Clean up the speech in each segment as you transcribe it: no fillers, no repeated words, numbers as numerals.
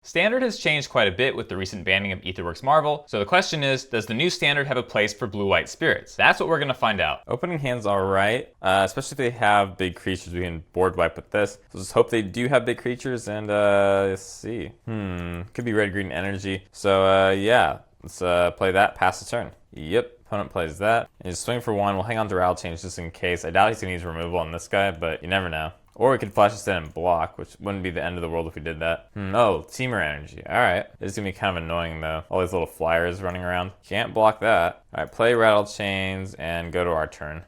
Standard has changed quite a bit with the recent banning of Aetherworks Marvel, so the question is, does the new Standard have a place for blue-white spirits? That's what we're going to find out. Opening hand's alright, especially if they have big creatures. We can board wipe with this. So let's hope they do have big creatures, and let's see. Could be red-green energy. So yeah, let's play that, pass the turn. Yep. Opponent plays that. And just swing for one. We'll hang on to Rattlechains just in case. I doubt he's going to use removal on this guy, but you never know. Or we could flash this in and block, which wouldn't be the end of the world if we did that. Oh, Temur energy. Alright. This is going to be kind of annoying, though. All these little flyers running around. Can't block that. Alright, play Rattlechains and go to our turn.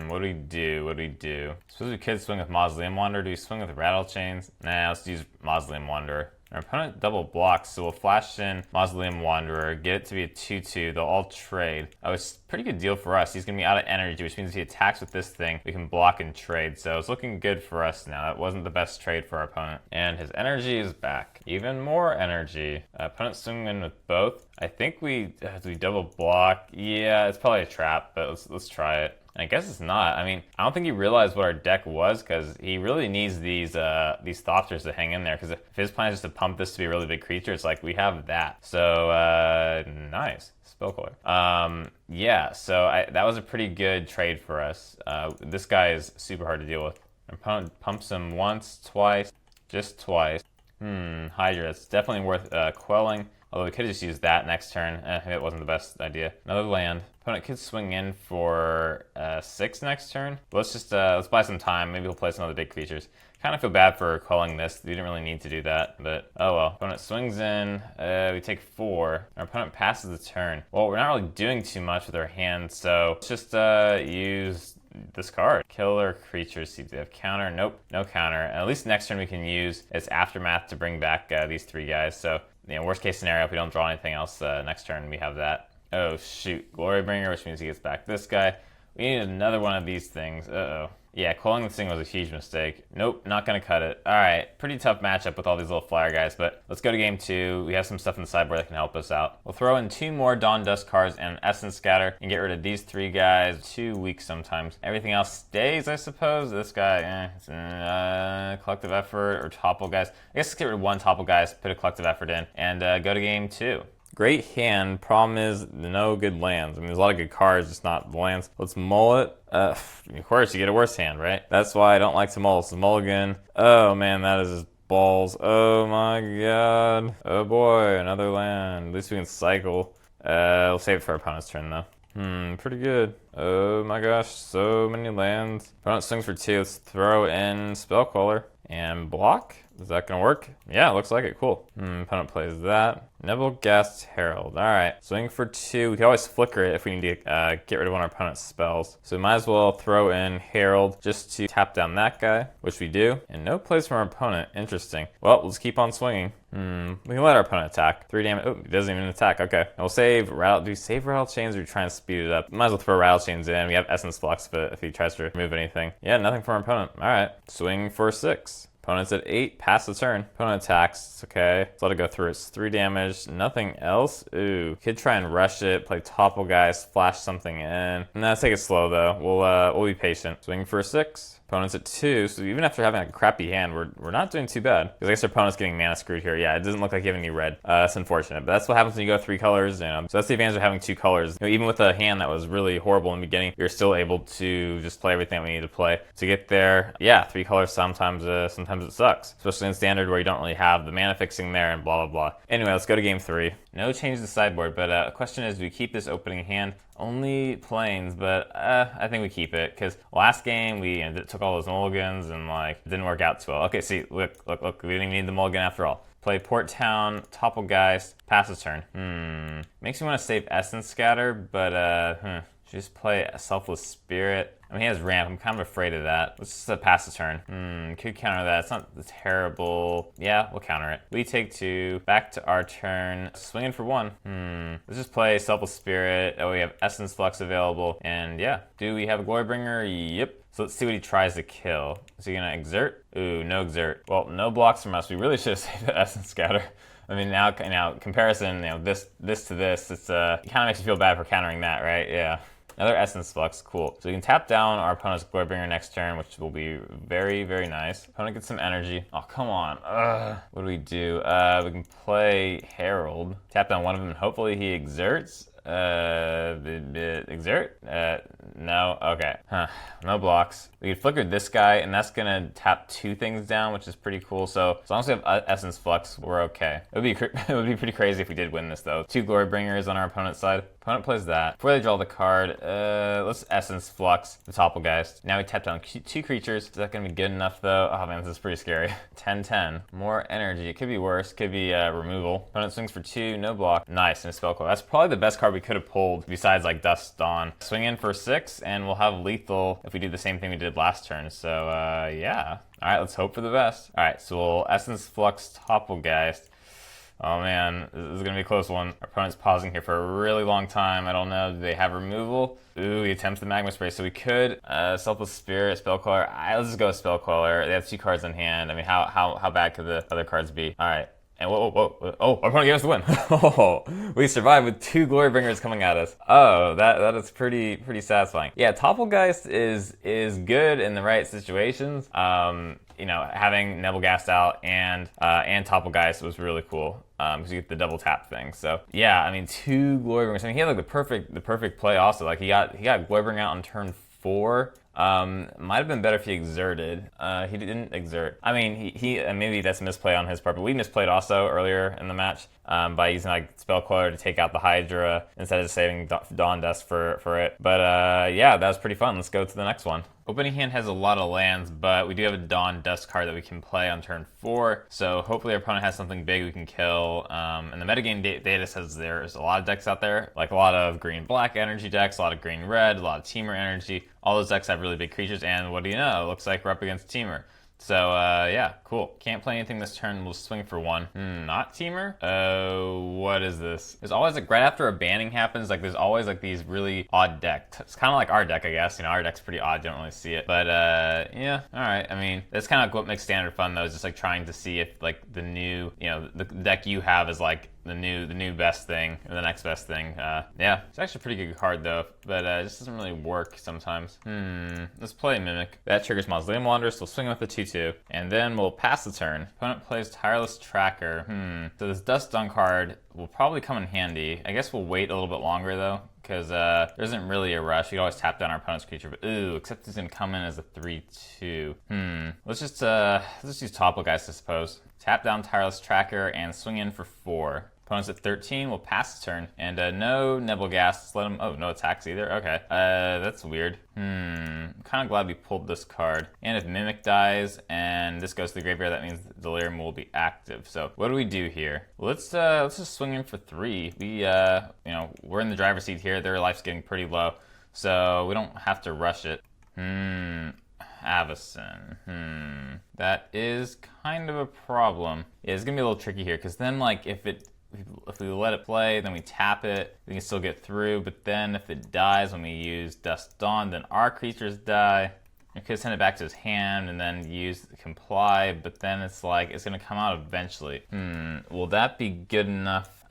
What do we do? What do we do? Suppose we could swing with Mausoleum Wanderer. Do we swing with Rattlechains? Nah, let's use Mausoleum Wanderer. Our opponent double blocks, so we'll flash in Mausoleum Wanderer, get it to be a 2-2. They'll all trade. Oh, it's a pretty good deal for us. He's going to be out of energy, which means if he attacks with this thing, we can block and trade. So it's looking good for us now. That wasn't the best trade for our opponent. And his energy is back. Even more energy. Opponent swinging in with both. I think do we double block? Yeah, it's probably a trap, but let's try it. I guess it's not. I mean, I don't think he realized what our deck was because he really needs these Thopters to hang in there, because if his plan is just to pump this to be a really big creature, it's like we have that. So, nice. Spell Queller. Yeah, so that was a pretty good trade for us. This guy is super hard to deal with. Our opponent pumps him once, twice, just twice. Hydra, it's definitely worth quelling. Although we could just use that next turn. It wasn't the best idea. Another land. Opponent could swing in for 6 next turn. But let's buy some time. Maybe he'll play some other big creatures. Kind of feel bad for calling this. We didn't really need to do that, but oh well. Opponent swings in. We take 4. Our opponent passes the turn. Well, we're not really doing too much with our hand, so let's just use this card. Killer creatures. See if they have counter. Nope, no counter. And at least next turn we can use its Aftermath to bring back these 3 guys. So, you know, worst case scenario, if we don't draw anything else next turn, we have that. Oh shoot, Glorybringer, which means he gets back this guy. We need another one of these things. Uh-oh. Yeah, calling this thing was a huge mistake. Nope, not gonna cut it. Alright, pretty tough matchup with all these little flyer guys, but let's go to game 2. We have some stuff in the sideboard that can help us out. We'll throw in 2 more Dawn Dusk cards and an Essence Scatter and get rid of these 3 guys. 2 weak sometimes. Everything else stays, I suppose. This guy, Collective Effort or Topplegeist. I guess let's get rid of 1 Topplegeist, put a Collective Effort in, and go to game 2. Great hand. Problem is no good lands. I mean, there's a lot of good cards, just not the lands. Let's mull it. Of course, you get a worse hand, right? That's why I don't like to mull. It's a mulligan. Oh man, that is just balls. Oh my god. Oh boy, another land. At least we can cycle. We'll save it for our opponent's turn though. Pretty good. Oh my gosh, so many lands. Opponent swings for 2. Let's throw in Spell Queller and block. Is that gonna work? Yeah, looks like it. Cool. Opponent plays that. Nebelgast Herald. Alright, swing for 2. We can always flicker it if we need to get rid of one of our opponent's spells. So we might as well throw in Herald just to tap down that guy, which we do. And no plays from our opponent. Interesting. Well, let's keep on swinging. We can let our opponent attack. 3 damage. Oh, he doesn't even attack. Okay. And we'll save Do we save Rattlechains or we try and speed it up? Might as well throw Rattlechains in. We have Essence Flux, but if he tries to remove anything. Yeah, nothing from our opponent. Alright. Swing for 6. Opponent's at 8, pass the turn. Opponent attacks, it's okay. Let's let it go through. It's 3 damage, nothing else. Ooh, could try and rush it, play Topplegeist, flash something in. Nah, take it slow though. We'll be patient. Swing for 6. Opponent's at 2, so even after having a crappy hand, we're not doing too bad. Because I guess our opponent's getting mana screwed here. Yeah, it doesn't look like you have any red. That's unfortunate, but that's what happens when you go 3 colors. So that's the advantage of having 2 colors. You know, even with a hand that was really horrible in the beginning, you're still able to just play everything that we need to play to get there. Yeah, 3 colors sometimes it sucks, especially in Standard where you don't really have the mana fixing there and blah blah blah. Anyway, let's go to game 3. No change to the sideboard, but the question is, do we keep this opening hand? Only planes, but I think we keep it, because last game we took all those mulligans and like didn't work out too well. Okay, see, look, we didn't even need the mulligan after all. Play Port Town, Topplegeist, pass his turn. Makes me want to save Essence Scatter, but just play a Selfless Spirit. I mean, he has ramp. I'm kind of afraid of that. Let's just pass the turn. Could counter that. It's not terrible. Yeah, we'll counter it. We take 2. Back to our turn. Swinging for 1. Let's just play Selfless Spirit. Oh, we have Essence Flux available. And yeah, do we have a Glorybringer? Yep. So let's see what he tries to kill. Is he gonna exert? Ooh, no exert. Well, no blocks from us. We really should have saved the Essence Scatter. I mean, now comparison, this to this, it's it kind of makes you feel bad for countering that, right? Yeah. Another Essence Flux, cool. So we can tap down our opponent's Glorybringer next turn, which will be very, very nice. Opponent gets some energy. Oh, come on. What do? We can play Herald. Tap down one of them and hopefully he exerts. Exert? No, okay. No blocks. We could flicker this guy, and that's gonna tap 2 things down, which is pretty cool. So as long as we have Essence Flux, we're okay. It would be pretty crazy if we did win this, though. 2 Glorybringers on our opponent's side. Opponent plays that. Before they draw the card, let's Essence Flux the Topplegeist. Now we tap down 2 creatures. Is that gonna be good enough, though? Oh man, this is pretty scary. 10-10. More energy. It could be worse. Could be removal. Opponent swings for 2, no block. Nice, and a Spell Queller. That's probably the best card we could have pulled besides like Dusk Dawn. Swing in for 6, and we'll have lethal if we do the same thing we did last turn. So yeah. All right, let's hope for the best. All right, so we'll Essence Flux Topplegeist. Oh man, this is gonna be a close one. Our opponent's pausing here for a really long time. I don't know, do they have removal? Ooh, he attempts the Magma Spray, so we could Selfless Spirit, Spell Queller. Let's just go with Spell Queller. They have 2 cards in hand. I mean, how bad could the other cards be? All right. And whoa. Oh, our opponent gave us the win. Oh, we survived with 2 Glorybringers coming at us. Oh, that is pretty satisfying. Yeah, Topplegeist is good in the right situations. You know, having Nebelgast out and Topplegeist was really cool. Because you get the double tap thing. So yeah, I mean 2 Glorybringers. I mean he had like the perfect play also. Like he got Glorybringer out on turn 4. Might have been better if he exerted. He didn't exert. I mean, he maybe that's a misplay on his part, but we misplayed also earlier in the match by using like Spell Queller to take out the Hydra instead of saving Dawn Dust for it. But yeah, that was pretty fun. Let's go to the next one. Opening hand has a lot of lands, but we do have a Dawn Dust card that we can play on turn 4. So hopefully our opponent has something big we can kill. And the metagame data says there's a lot of decks out there, like a lot of green-black energy decks, a lot of green-red, a lot of Temur energy. All those decks have really big creatures, and what do you know? It looks like we're up against Temur. So, yeah, cool. Can't play anything this turn. We'll swing for 1. Not Temur? What is this? There's always, like, right after a banning happens, like, there's always, like, these really odd decks. It's kind of like our deck, I guess. You know, our deck's pretty odd. You don't really see it. But, yeah, all right. I mean, that's kind of like what makes Standard fun, though, is just, like, trying to see if, like, the new, you know, the deck you have is, like, the new best thing, or the next best thing. Yeah, it's actually a pretty good card though, but it just doesn't really work sometimes. Let's play Mimic. That triggers Mausoleum Wanderer, so we'll swing with the 2/2, and then we'll pass the turn. Opponent plays Tireless Tracker. So this Dusk Dawn card will probably come in handy. I guess we'll wait a little bit longer though, because there isn't really a rush. You can always tap down our opponent's creature, but except he's gonna come in as a 3/2. Let's just use Topplegeist, I suppose. Tap down Tireless Tracker and swing in for 4. Opponent's at 13, we'll pass the turn. And no Nebelgast, let him, oh, no attacks either, okay. That's weird. I'm kind of glad we pulled this card. And if Mimic dies and this goes to the graveyard, that means Delirium will be active. So what do we do here? Let's just swing in for 3. We, you know, we're in the driver's seat here. Their life's getting pretty low, so we don't have to rush it. Avacyn. That is kind of a problem. Yeah, it's gonna be a little tricky here, because then, like, if we let it play, then we tap it, we can still get through, but then if it dies when we use Dusk Dawn, then our creatures die. We could send it back to his hand and then use Comply, but then it's like, it's gonna come out eventually. Will that be good enough?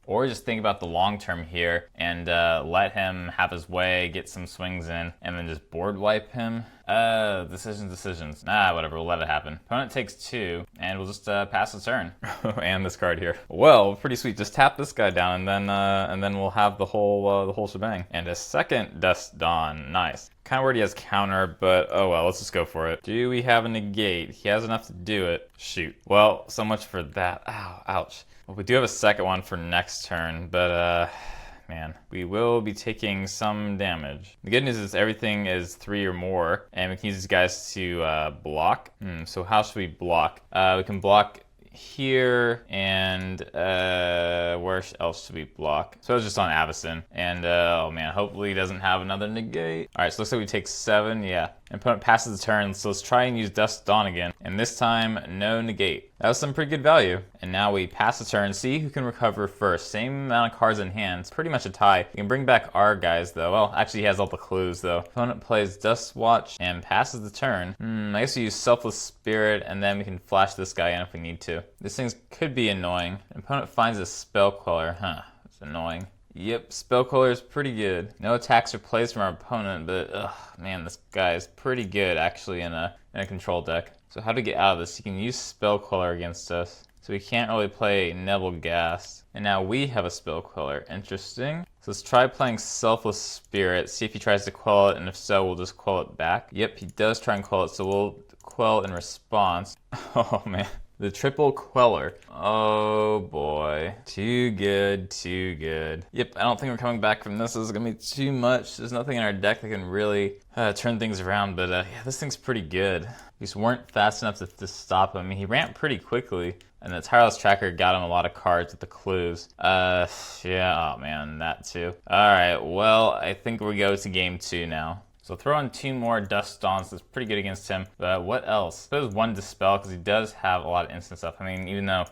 Or just think about the long term here and let him have his way, get some swings in, and then just board wipe him. Decisions. Whatever, we'll let it happen. Opponent takes 2, and we'll just pass the turn. And this card here. Well, pretty sweet. Just tap this guy down, and then we'll have the whole shebang. And a second Dusk Dawn. Nice. Kind of weird he has counter, but oh well, let's just go for it. Do we have a negate? He has enough to do it. Shoot. Well, so much for that. Ow, ouch. Well, we do have a second one for next turn, but man, we will be taking some damage. The good news is everything is 3 or more, and we can use these guys to block. So how should we block? We can block here, and where else should we block? So it's just on Avacyn, and oh man, hopefully he doesn't have another negate. All right, so looks like we take 7, yeah. And opponent passes the turn, so let's try and use Dusk Dawn again. And this time, no negate. That was some pretty good value. And now we pass the turn, see who can recover first. Same amount of cards in hand, it's pretty much a tie. We can bring back our guys though. Well, actually he has all the clues though. Opponent plays Dusk Watch and passes the turn. I guess we use Selfless Spirit, and then we can flash this guy in if we need to. This thing could be annoying. Opponent finds a Spell Queller, it's annoying. Yep, Spell Queller is pretty good. No attacks or plays from our opponent, but ugh, man, this guy is pretty good actually in a control deck. So how to get out of this? You can use Spell Queller against us. So we can't really play Nebelgast. And now we have a Spell Queller. Interesting. So let's try playing Selfless Spirit, see if he tries to quell it, and if so, we'll just quell it back. Yep, he does try and quell it, so we'll quell in response. Oh man. The triple queller. Oh boy. Too good, too good. Yep, I don't think we're coming back from this. This is gonna be too much. There's nothing in our deck that can really turn things around, but yeah, this thing's pretty good. We just weren't fast enough to stop him. I mean, he ran pretty quickly, and the Tireless Tracker got him a lot of cards with the clues. Yeah, oh man, that too. Alright, well, I think we go to game 2 now. So throw in 2 more Dusk Dawns. That's pretty good against him. But what else? I suppose 1 Dispel, because he does have a lot of instant stuff. I mean, even though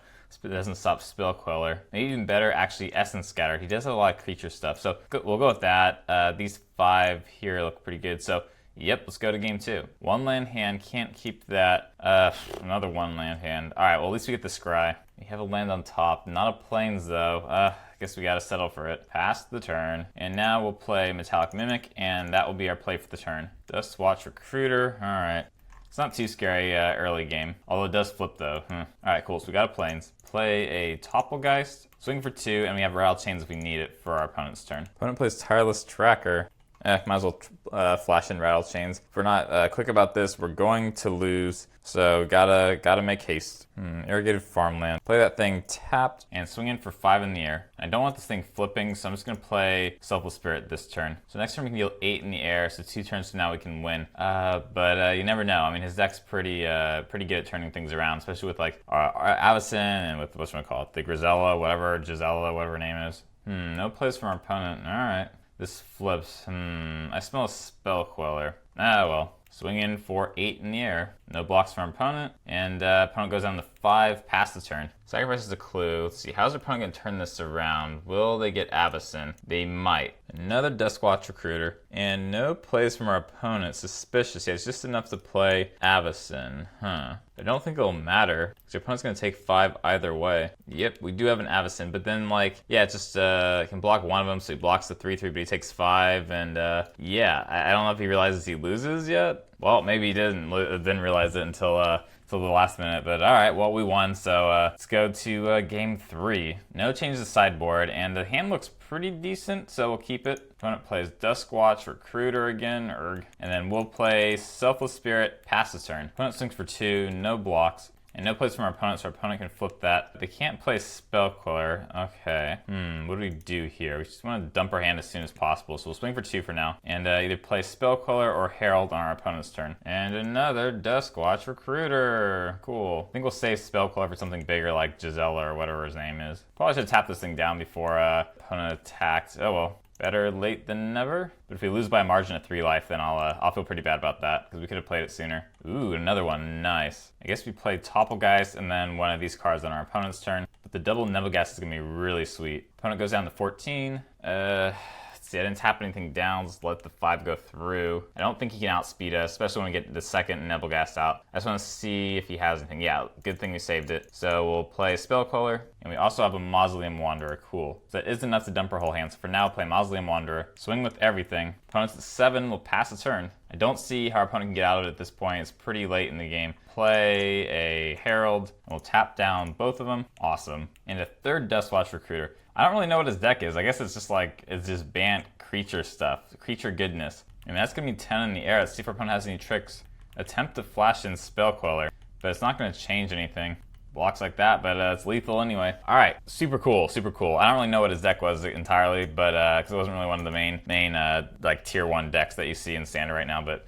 it doesn't stop Spell Queller. Maybe even better, actually, Essence Scatter. He does have a lot of creature stuff. So we'll go with that. These 5 here look pretty good. So, yep, let's go to game 2. 1 land hand, can't keep that. Another 1 land hand. Alright, well, at least we get the Scry. We have a land on top. Not a Plains, though. I guess we gotta settle for it. Pass the turn. And now we'll play Metallic Mimic, and that will be our play for the turn. Dust Watch Recruiter. Alright. It's not too scary early game. Although it does flip, though. Alright, cool. So we got a Plains. Play a Topplegeist. Swing for 2, and we have Rattlechains if we need it for our opponent's turn. Opponent plays Tireless Tracker. Might as well flash in Rattlechains. If we're not quick about this, we're going to lose. So gotta make haste. Irrigated Farmland. Play that thing tapped and swing in for 5 in the air. I don't want this thing flipping, so I'm just gonna play Selfless Spirit this turn. So next turn we can deal 8 in the air, so 2 turns from now we can win. But you never know. I mean, his deck's pretty good at turning things around, especially with like our Avacyn and with whatchamacallit, the Gisela, whatever her name is. No plays from our opponent. All right. This flips. I smell a Spell Queller. Ah, well. Swing in for 8 in the air. No blocks from our opponent. And opponent goes down to 5, pass the turn. Sacrifices a clue. Let's see, how's our opponent going to turn this around? Will they get Avacyn? They might. Another Duskwatch Recruiter. And no plays from our opponent. Suspicious. Yeah, it's just enough to play Avacyn. I don't think it'll matter, because your opponent's going to take 5 either way. Yep, we do have an Avacyn, but then, like, yeah, it just can block one of them, so he blocks the 3/3, but he takes 5, and yeah, I don't know if he realizes he loses yet. Well, maybe he didn't realize it until the last minute, but alright, well, we won, so let's go to game 3. No change to sideboard, and the hand looks pretty decent, so we'll keep it. Opponent plays Duskwatch Recruiter again, and then we'll play Selfless Spirit, pass the turn. Opponent swings for 2, no blocks. And no plays from our opponent, so our opponent can flip that. They can't play Spell Queller. Okay. What do we do here? We just want to dump our hand as soon as possible, so we'll swing for 2 for now. And either play Spell Queller or Herald on our opponent's turn. And another Duskwatch Recruiter. Cool. I think we'll save Spell Queller for something bigger like Gisela or whatever his name is. Probably should tap this thing down before opponent attacked. Oh well. Better late than never. But if we lose by a margin of 3 life, then I'll feel pretty bad about that, because we could have played it sooner. Ooh, another one. Nice. I guess we play Topplegeist and then one of these cards on our opponent's turn. But the double Nebelgast is going to be really sweet. Opponent goes down to 14. See, I didn't tap anything down, just let the 5 go through. I don't think he can outspeed us, especially when we get the second Nebelgast out. I just want to see if he has anything. Yeah, good thing we saved it. So we'll play Spell Queller, and we also have a Mausoleum Wanderer. Cool. So that is enough to dump our whole hand. So for now, play Mausoleum Wanderer, swing with everything. Opponent's at 7, we'll pass a turn. I don't see how our opponent can get out of it at this point. It's pretty late in the game. Play a Herald, and we'll tap down both of them. Awesome. And a third Duskwatch Recruiter. I don't really know what his deck is. I guess it's just like, it's just Bant creature stuff, creature goodness. I mean, that's gonna be 10 in the air. Let's see if our opponent has any tricks. Attempt to flash in Spell Queller, but it's not gonna change anything. Blocks like that, but it's lethal anyway. All right, super cool, super cool. I don't really know what his deck was entirely, but because it wasn't really one of the main like tier 1 decks that you see in Standard right now, but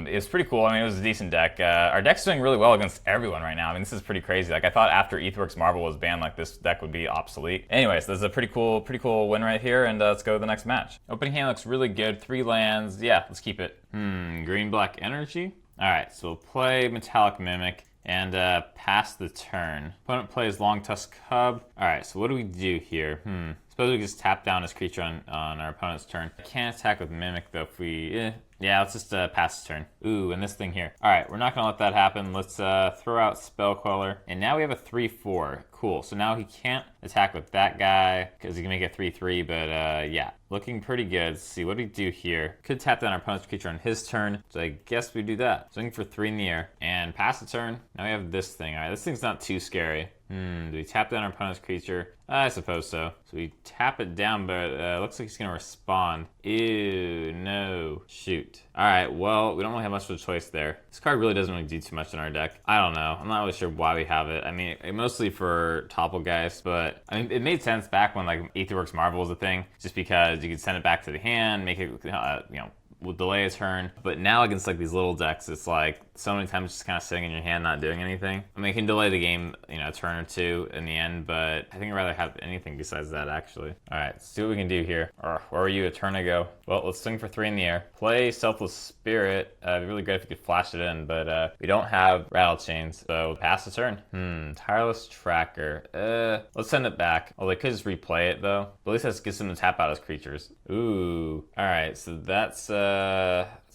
it was pretty cool. I mean, it was a decent deck. Our deck's doing really well against everyone right now. I mean, this is pretty crazy. Like, I thought after Aetherworks Marvel was banned, like, this deck would be obsolete. Anyways, this is a pretty cool win right here, and let's go to the next match. Opening hand looks really good. 3 lands. Yeah, let's keep it. Green-black energy. All right, so we'll play Metallic Mimic and pass the turn. Opponent plays Long Tusk Cub. All right, so what do we do here? Suppose we just tap down his creature on our opponent's turn. I can't attack with Mimic though if we, Yeah, let's just pass the turn. Ooh, and this thing here. All right, we're not going to let that happen. Let's throw out Spell Queller. And now we have a 3/4. Cool. So now he can't attack with that guy because he can make it 3/3. But yeah, looking pretty good. Let's see, what do we do here? Could tap down our opponent's creature on his turn. So I guess we do that. Swing for 3 in the air and pass the turn. Now we have this thing. All right, this thing's not too scary. Do we tap down our opponent's creature? I suppose so. So we tap it down, but looks like he's going to respond. Ew, no. Shoot. All right, well, we don't really have much of a choice there. This card really doesn't really do too much in our deck. I don't know. I'm not really sure why we have it. I mean, mostly for Topplegeist, but I mean, it made sense back when like Aetherworks Marvel was a thing, just because you could send it back to the hand, make it, you know, will delay a turn. But now against like these little decks, it's like so many times just kind of sitting in your hand not doing anything. I mean, it can delay the game, you know, a turn or two in the end, but I think I'd rather have anything besides that, actually. All right, let's see what we can do here. Or where were you a turn ago? Well, let's swing for 3 in the air. Play Selfless Spirit. It'd be really great if we could flash it in, but we don't have Rattlechains, so pass the turn. Tireless Tracker. Let's send it back. Well, they could just replay it, though. But at least that gets them to tap out his creatures. Ooh. All right, so that's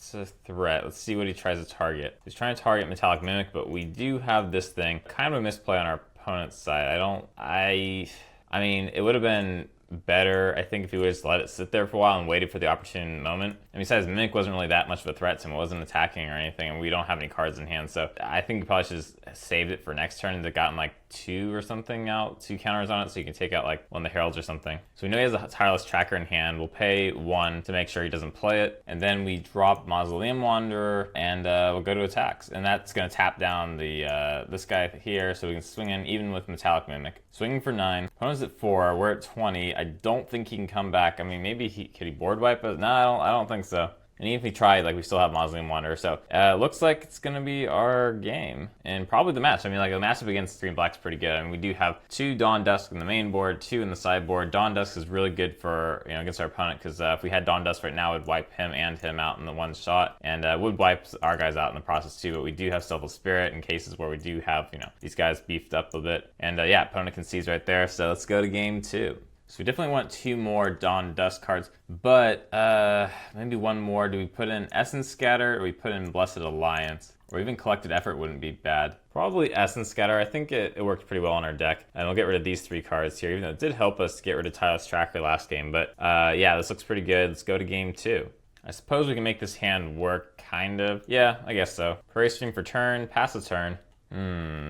it's a threat. Let's see what he tries to target. He's trying to target Metallic Mimic, but we do have this thing. Kind of a misplay on our opponent's side. I mean, it would have been better, I think, if he would just let it sit there for a while and waited for the opportune moment. And besides, Mimic wasn't really that much of a threat to him. It wasn't attacking or anything, and we don't have any cards in hand. So I think he probably should have saved it for next turn and gotten like 2 or something out, 2 counters on it, so you can take out like one of the Heralds or something. So we know he has a Tireless Tracker in hand. We'll pay 1 to make sure he doesn't play it, and then we drop Mausoleum Wanderer, and we'll go to attacks. And that's going to tap down the this guy here, so we can swing in even with Metallic Mimic. Swinging for 9. Opponent's at 4. We're at 20. I don't think he can come back. I mean, maybe could he board wipe us? No, I don't think so. And even if we tried, like, we still have Mausoleum Wanderer. So looks like it's going to be our game. And probably the match. I mean, like, the matchup against 3 and Black's pretty good. I mean, we do have 2 Dawn Dusk in the main board, 2 in the sideboard. Dawn Dusk is really good for, you know, against our opponent, because if we had Dawn Dusk right now, it would wipe him and him out in the one shot. And would wipe our guys out in the process, too. But we do have Selfless Spirit in cases where we do have, you know, these guys beefed up a bit. And yeah, opponent concedes right there. So let's go to game 2. So we definitely want 2 more Dawn Dusk cards, but maybe 1 more. Do we put in Essence Scatter, or we put in Blessed Alliance? Or even Collected Effort wouldn't be bad. Probably Essence Scatter. I think it worked pretty well on our deck. And we'll get rid of these 3 cards here, even though it did help us get rid of Tireless Tracker last game. But yeah, this looks pretty good. Let's go to game 2. I suppose we can make this hand work, kind of. Yeah, I guess so. Prairie Stream for turn, pass the turn.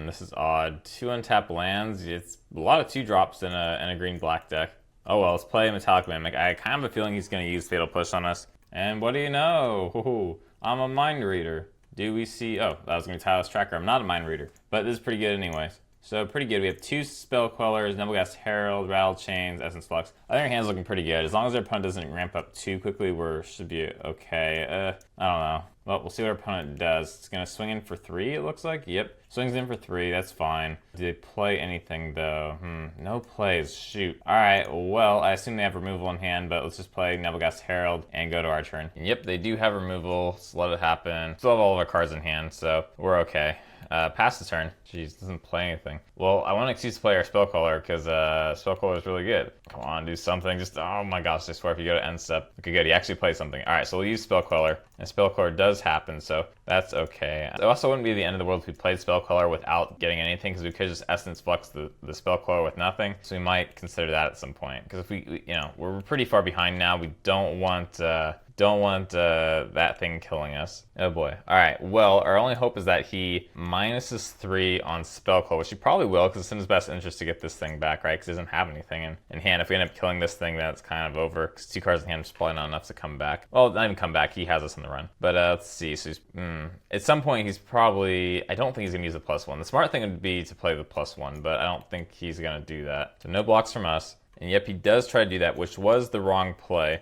This is odd. 2 untapped lands. It's a lot of 2-drops in a green-black deck. Oh well, let's play Metallic Mimic. I kind of have a feeling he's going to use Fatal Push on us. And what do you know? I'm a mind reader. Do we see... Oh, that was going to be Tireless Tracker. I'm not a mind reader. But this is pretty good anyways. So pretty good. We have 2 Spell Quellers, Nebelgast Herald, Rattlechains, Essence Flux. I think our hand's looking pretty good. As long as our opponent doesn't ramp up too quickly, we should be okay. I don't know. Well, we'll see what our opponent does. It's going to swing in for 3, it looks like. Yep. Swings in for 3. That's fine. Do they play anything, though? No plays. Shoot. All right. Well, I assume they have removal in hand, but let's just play Nebelgast Herald and go to our turn. And yep, they do have removal. So let it happen. Still have all of our cards in hand, so we're okay. Pass the turn. Jeez, doesn't play anything. Well, I want to excuse to play our Spell Queller because Spell Queller is really good. Come on, do something. Just, oh my gosh, I swear if you go to end step. Okay, good. He actually plays something. All right, so we'll use Spell Queller. And Spell Queller does happen, so that's okay. It also wouldn't be the end of the world if we played Spell Queller without getting anything, because we could just Essence Flux the Spell Queller with nothing. So we might consider that at some point. Because if we, you know, we're pretty far behind now. We don't want that thing killing us. Oh boy. All right. Well, our only hope is that he minuses 3 on Spell Queller, which he probably will, because it's in his best interest to get this thing back, right? Because he doesn't have anything in hand. If we end up killing this thing, then it's kind of over, because 2 cards in hand is probably not enough to come back. Well, not even come back. He has us in the run. But let's see. So he's, at some point, he's probably... I don't think he's going to use the +1. The smart thing would be to play the +1, but I don't think he's going to do that. So no blocks from us. And yep, he does try to do that, which was the wrong play,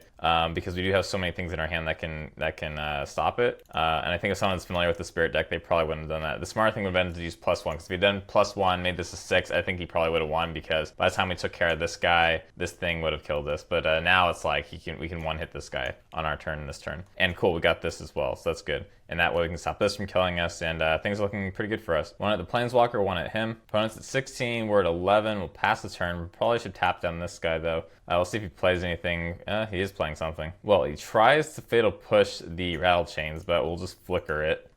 because we do have so many things in our hand that can stop it. And I think if someone's familiar with the Spirit deck, they probably wouldn't have done that. The smart thing would have been to use +1, because if he'd done +1, made this a 6, I think he probably would have won, because by the time we took care of this guy, this thing would have killed us. But now it's like we can one-hit this guy on our turn this turn. And cool, we got this as well, so that's good. And that way we can stop this from killing us, and things are looking pretty good for us. 1 at the Planeswalker, 1 at him. Opponent's at 16, we're at 11, we'll pass the turn. We probably should tap down this guy, though. We'll see if he plays anything. He is playing playing something. Well, he tries to Fatal Push the Rattlechains, but we'll just flicker it.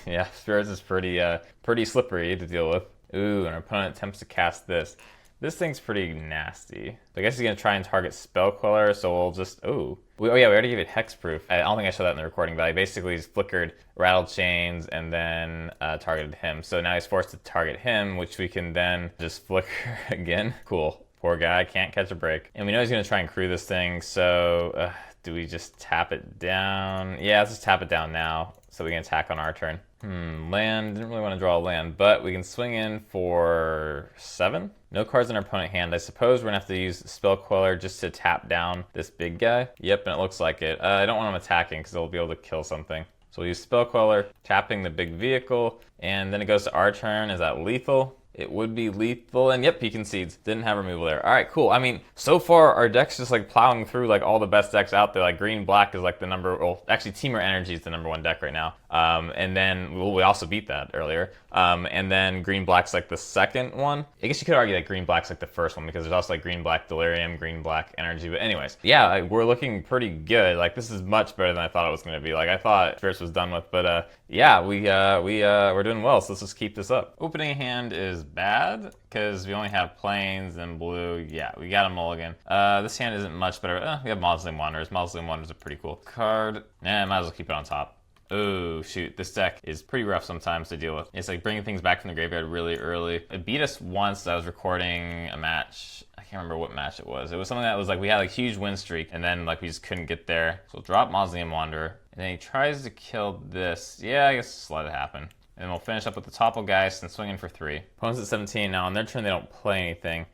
Yeah, Spirits is pretty slippery to deal with. Ooh, and our opponent attempts to cast this. This thing's pretty nasty. I guess he's gonna try and target Spell Queller, so we'll just, oh yeah, we already gave it Hexproof. I don't think I showed that in the recording, but I basically just flickered Rattlechains and then targeted him. So now he's forced to target him, which we can then just flicker again. Cool. Poor guy, can't catch a break. And we know he's gonna try and crew this thing, so do we just tap it down? Yeah, let's just tap it down now so we can attack on our turn. Land, didn't really want to draw a land, but we can swing in for 7. No cards in our opponent hand. I suppose we're gonna have to use Spell Queller just to tap down this big guy. Yep, and it looks like it. I don't want him attacking because they'll be able to kill something. So we'll use Spell Queller, tapping the big vehicle, and then it goes to our turn. Is that lethal? It would be lethal, and yep, he concedes. Didn't have removal there. All right, cool. I mean, so far our deck's just like plowing through like all the best decks out there. Like green black is like the number. Well, actually, Temur Energy is the #1 deck right now. And then we also beat that earlier. And then green black's like the second one. I guess you could argue that green black's like the first one because there's also like green black Delirium, green black Energy. But anyways, yeah, like, we're looking pretty good. Like this is much better than I thought it was going to be. Like I thought Spirits was done with, but yeah, we're doing well. So let's just keep this up. Opening hand is bad because we only have plains and blue. Yeah, we got a mulligan. This hand isn't much better. We have Mausoleum Wanderers. Mausoleum Wanderers are pretty cool card. Might as well keep it on top. Oh, shoot. This deck is pretty rough sometimes to deal with. It's like bringing things back from the graveyard really early. It beat us once. I was recording a match. I can't remember what match it was. It was something that was like we had a huge win streak, and then like we just couldn't get there. So we'll drop Mausoleum Wanderer. And then he tries to kill this. Yeah, I guess just let it happen. And we'll finish up with the Topplegeist and swing in for 3. Opponents at 17 now. On their turn, they don't play anything.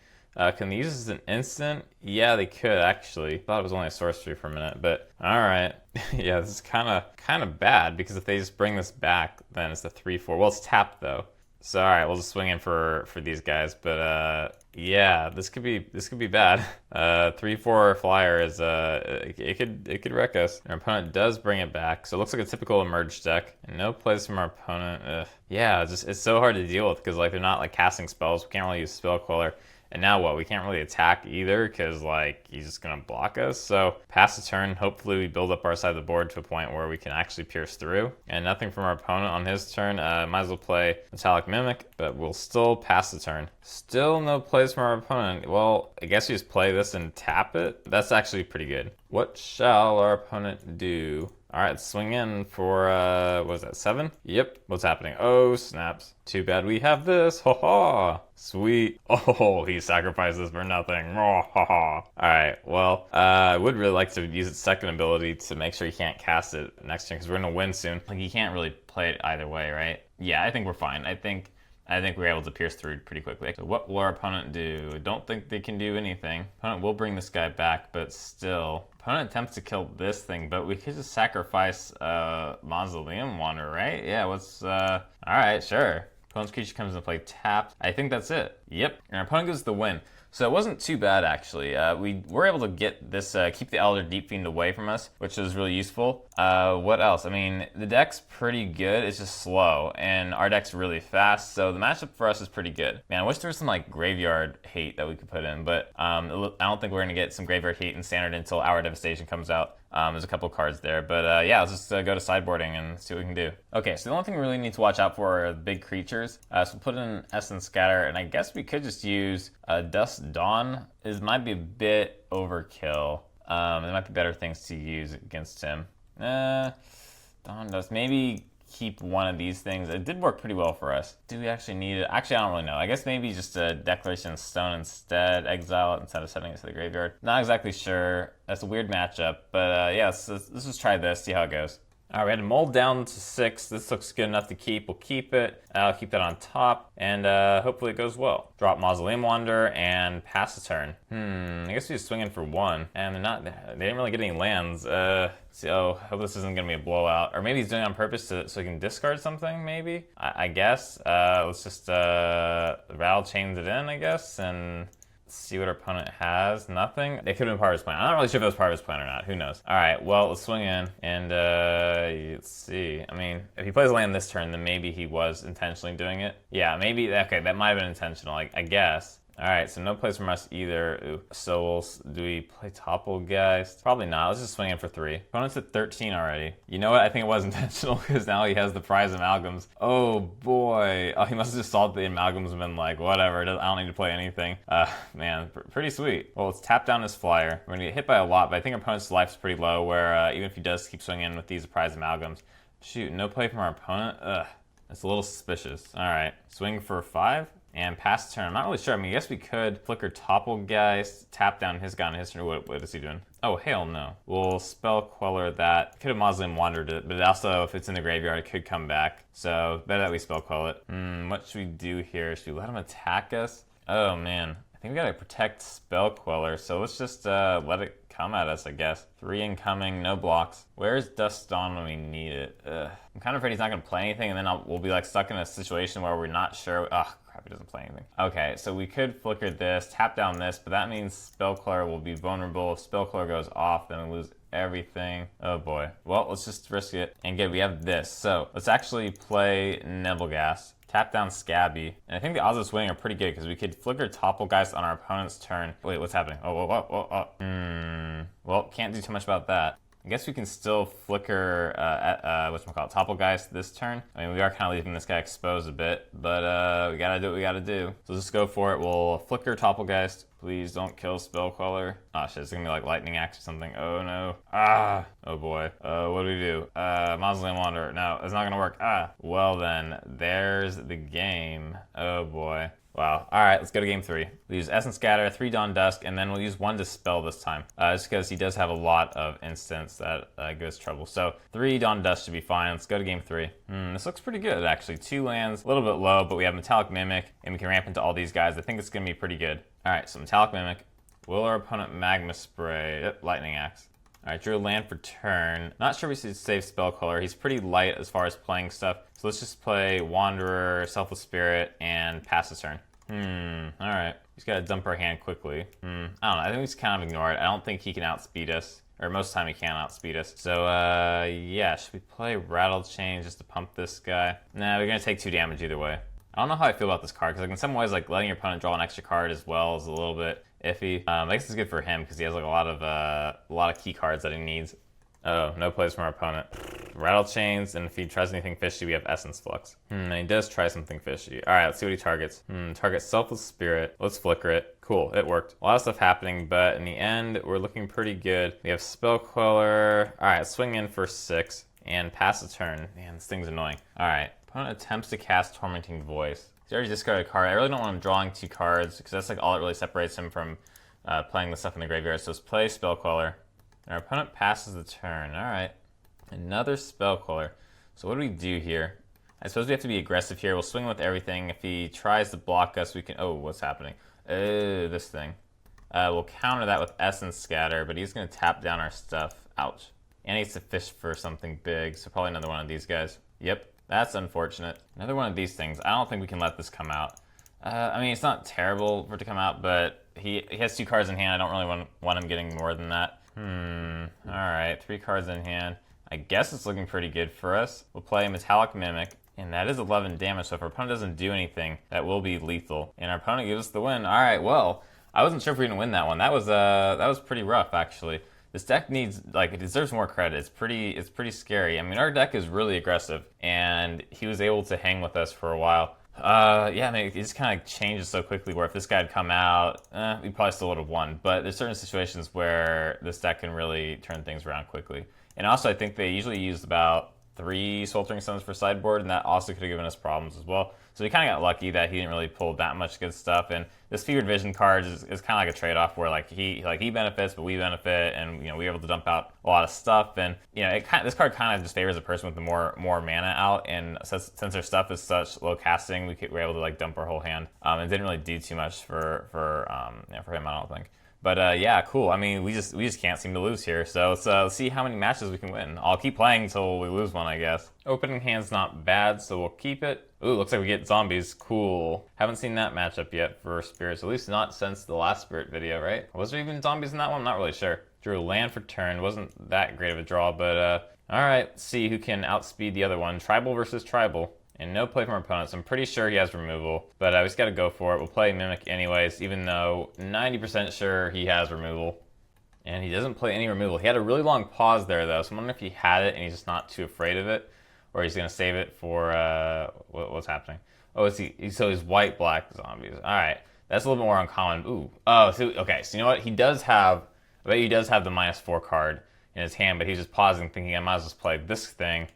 Can they use this as an instant? Yeah, they could actually. Thought it was only a sorcery for a minute, but all right. Yeah, this is kind of bad because if they just bring this back, then it's the 3/4. Well, it's tapped though. So all right, we'll just swing in for these guys. But yeah, this could be bad. 3/4 flyer is it could wreck us. Our opponent does bring it back, so it looks like a typical emerge deck. And no plays from our opponent. Yeah, it's so hard to deal with because like they're not like casting spells. We can't really use Spell Queller. And now what? We can't really attack either because like he's just gonna block us. So pass the turn. Hopefully we build up our side of the board to a point where we can actually pierce through. And nothing from our opponent on his turn. Might as well play Metallic Mimic, but we'll still pass the turn. Still no plays from our opponent. Well, I guess you just play this and tap it. That's actually pretty good. What shall our opponent do? All right, swing in for, what was that, 7? Yep, what's happening? Oh, snaps. Too bad we have this. Ha ha. Sweet. Oh, he sacrifices for nothing. Oh, ha ha. All right, well, I would really like to use its second ability to make sure he can't cast it next turn because we're going to win soon. Like, he can't really play it either way, right? Yeah, I think we're fine. I think we're able to pierce through pretty quickly. So what will our opponent do? I don't think they can do anything. Opponent will bring this guy back, but still. Opponent attempts to kill this thing, but we could just sacrifice Mausoleum Wanderer, right? Yeah, all right, sure. Opponent's creature comes into play tapped. I think that's it. Yep, and our opponent gets the win. So it wasn't too bad, actually. We were able to get this, keep the Elder Deep Fiend away from us, which was really useful. What else? I mean, the deck's pretty good. It's just slow, and our deck's really fast, so the matchup for us is pretty good. Man, I wish there was some, like, graveyard hate that we could put in, but I don't think we're going to get some graveyard hate in Standard until Hour Devastation comes out. There's a couple cards there, but yeah, let's just go to sideboarding and see what we can do. Okay, so the only thing we really need to watch out for are the big creatures. So we'll put in Essence Scatter, and I guess we could just use Dusk Dawn. It might be a bit overkill. There might be better things to use against him. Dawn Dust, maybe keep one of these things. It did work pretty well for us. Do we actually need it? Actually, I don't really know. I guess maybe just a Declaration of Stone instead. Exile it instead of sending it to the graveyard. Not exactly sure. That's a weird matchup. But yeah, let's just try this, see how it goes. All right, we had to mold down to 6. This looks good enough to keep. We'll keep it. I'll keep that on top, and hopefully it goes well. Drop Mausoleum Wanderer and pass the turn. I guess we just swing in for 1, and they didn't really get any lands. So hope this isn't gonna be a blowout, or maybe he's doing it on purpose so he can discard something. Maybe I guess. Let's just Rattlechains it in, I guess, and see what our opponent has. Nothing. It could have been part of his plan. I'm not really sure if it was part of his plan or not. Who knows? All right, well, let's swing in and let's see. I mean, if he plays land this turn, then maybe he was intentionally doing it. Yeah, maybe. Okay, that might have been intentional, I guess. Alright, so no plays from us either. Ooh, Souls. Do we play Topplegeist? Probably not. Let's just swing in for 3. Opponent's at 13 already. You know what? I think it was intentional because now he has the prize amalgams. Oh boy. Oh, he must have just thought the amalgams and been like, whatever, I don't need to play anything. Man, pretty sweet. Well, let's tap down his flyer. We're gonna get hit by a lot, but I think our opponent's life's pretty low where even if he does keep swinging with these prize amalgams. Shoot, no play from our opponent? Ugh. That's a little suspicious. Alright, swing for 5. And pass turn. I'm not really sure. I mean, I guess we could flicker Topplegeist, tap down his guy on his turn. What is he doing? Oh, hell no. We'll Spell Queller that. Could have Mausoleum Wandered it, but also if it's in the graveyard, it could come back. So better that we Spell Quell it. What should we do here? Should we let him attack us? Oh, man. I think we gotta protect Spell Queller, so let's just let it come at us, I guess. 3 incoming, no blocks. Where's Dusk on when we need it? I'm kind of afraid he's not gonna play anything, and then we'll be like stuck in a situation where we're not sure. Ugh, crap, he doesn't play anything. Okay, so we could flicker this, tap down this, but that means Spell Queller will be vulnerable. If Spell Queller goes off, then we lose everything. Oh boy. Well, let's just risk it. And good, we have this. So let's actually play Nebelgast. Tap down Scabby. And I think the odds of us winning are pretty good because we could flicker Topplegeist on our opponent's turn. Wait, what's happening? Well, can't do too much about that. I guess we can still flicker, Topplegeist this turn. I mean, we are kind of leaving this guy exposed a bit, but we gotta do what we gotta do. So let's just go for it. We'll flicker Topplegeist. Please don't kill Spell Queller. Oh shit, it's gonna be like Lightning Axe or something. Oh no. Ah! Oh boy. What do we do? Mausoleum Wanderer. No, it's not gonna work. Ah! Well then, there's the game. Oh boy. Wow. Alright, let's go to game 3. We'll use Essence Scatter, 3 Dawn Dusk, and then we'll use 1 Dispel this time. Just because he does have a lot of instants that gives trouble. So 3 Dawn Dusk should be fine. Let's go to game 3. This looks pretty good actually. 2 lands, a little bit low, but we have Metallic Mimic, and we can ramp into all these guys. I think it's going to be pretty good. Alright, so Metallic Mimic. Will our opponent Magma Spray? Yep, Lightning Axe. Alright, drew a land for turn. Not sure we should save Spell Queller. He's pretty light as far as playing stuff. So let's just play Wanderer, Selfless Spirit, and pass the turn. Alright. Just gotta dump our hand quickly. I don't know. I think we just kind of ignore it. I don't think he can outspeed us. Or most of the time he can't outspeed us. So, yeah. Should we play Rattlechains just to pump this guy? Nah, we're gonna take 2 damage either way. I don't know how I feel about this card, because like in some ways, like letting your opponent draw an extra card as well is a little bit iffy. I guess it's good for him because he has like a lot of key cards that he needs. Oh, no plays from our opponent. Rattlechains, and if he tries anything fishy, we have Essence Flux. And he does try something fishy. Alright, let's see what he targets. Target Selfless Spirit. Let's flicker it. Cool, it worked. A lot of stuff happening, but in the end, we're looking pretty good. We have Spell Queller. Alright, swing in for 6 and pass the turn. Man, this thing's annoying. Alright, opponent attempts to cast Tormenting Voice. He's already discarded a card. I really don't want him drawing 2 cards because that's like all that really separates him from playing the stuff in the graveyard. So let's play Spell Queller. Our opponent passes the turn. Alright. Another Spell Queller. So what do we do here? I suppose we have to be aggressive here. We'll swing with everything. If he tries to block us, we can... Oh, what's happening? This thing. We'll counter that with Essence Scatter, but he's going to tap down our stuff. Ouch. And he needs to fish for something big, so probably another one of these guys. Yep, that's unfortunate. Another one of these things. I don't think we can let this come out. I mean, it's not terrible for it to come out, but he has 2 cards in hand. I don't really want him getting more than that. Alright, 3 cards in hand. I guess it's looking pretty good for us. We'll play Metallic Mimic, and that is 11 damage, so if our opponent doesn't do anything, that will be lethal. And our opponent gives us the win. Alright, well, I wasn't sure if we were going to win that one. That was pretty rough, actually. This deck needs, like, it deserves more credit. It's pretty scary. I mean, our deck is really aggressive, and he was able to hang with us for a while. Yeah, I mean, it just kind of changes so quickly where if this guy had come out, we probably still would have won. But there's certain situations where this deck can really turn things around quickly. And also, I think they usually use about 3 Sweltering Suns for sideboard, and that also could have given us problems as well. So we kind of got lucky that he didn't really pull that much good stuff. And this Fevered Vision card is kind of like a trade-off where like he benefits, but we benefit, and we're able to dump out a lot of stuff. And this card kind of just favors a person with the more mana out. And since their stuff is such low casting, we're able to like dump our whole hand. It didn't really do too much for him, I don't think. But yeah, cool. I mean, we just can't seem to lose here. So let's see how many matches we can win. I'll keep playing until we lose one, I guess. Opening hand's not bad, so we'll keep it. Ooh, looks like we get zombies. Cool. Haven't seen that matchup yet for spirits, at least not since the last spirit video, right? Was there even zombies in that one? I'm not really sure. Drew a land for turn. Wasn't that great of a draw, but all right. Let's see who can outspeed the other one. Tribal versus tribal. And no play from our opponent, so I'm pretty sure he has removal. But we just gotta go for it. We'll play Mimic anyways, even though 90% sure he has removal. And he doesn't play any removal. He had a really long pause there, though, so I'm wondering if he had it and he's just not too afraid of it. Or he's gonna save it for, what's happening? Oh, so he's white-black zombies. Alright, that's a little bit more uncommon. Ooh, oh, so, okay, so you know what? He does have, I bet he does have the -4 card in his hand, but he's just pausing, thinking I might as well just play this thing.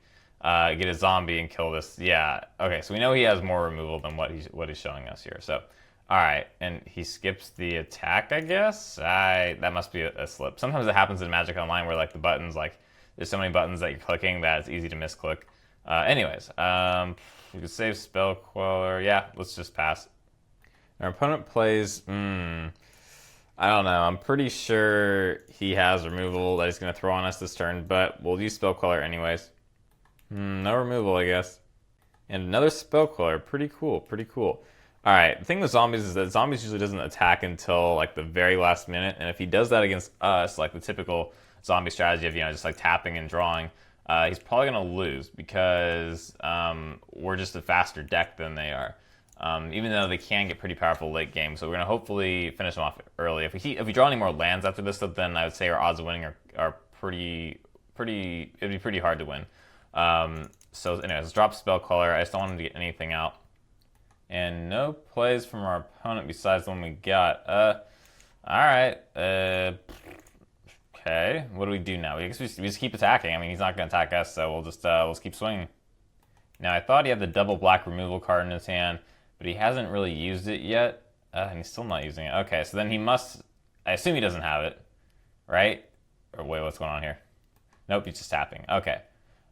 Get a zombie and kill this. Yeah. Okay. So we know he has more removal than what he's showing us here. So, all right. And he skips the attack, I guess. That must be a slip. Sometimes it happens in Magic Online where like the buttons, like there's so many buttons that you're clicking that it's easy to misclick. Anyways, we could save Spell Queller. Yeah. Let's just pass. Our opponent plays. I don't know. I'm pretty sure he has removal that he's going to throw on us this turn, but we'll use Spell Queller anyways. No removal, I guess. And another Spell Queller. Pretty cool, pretty cool. Alright, the thing with zombies is that zombies usually doesn't attack until like the very last minute, and if he does that against us, like the typical zombie strategy of, just like tapping and drawing, he's probably going to lose because we're just a faster deck than they are. Even though they can get pretty powerful late game, so we're going to hopefully finish them off early. If we draw any more lands after this, then I would say our odds of winning are pretty, it'd be pretty hard to win. So anyways, let's drop Spell Queller. I just don't want him to get anything out. And no plays from our opponent besides the one we got. Alright. Okay. What do we do now? I guess we just keep attacking. I mean, he's not going to attack us, so we'll just keep swinging. Now, I thought he had the double black removal card in his hand, but he hasn't really used it yet. And he's still not using it. Okay, so then he must... I assume he doesn't have it, right? Or wait, what's going on here? Nope, he's just tapping. Okay.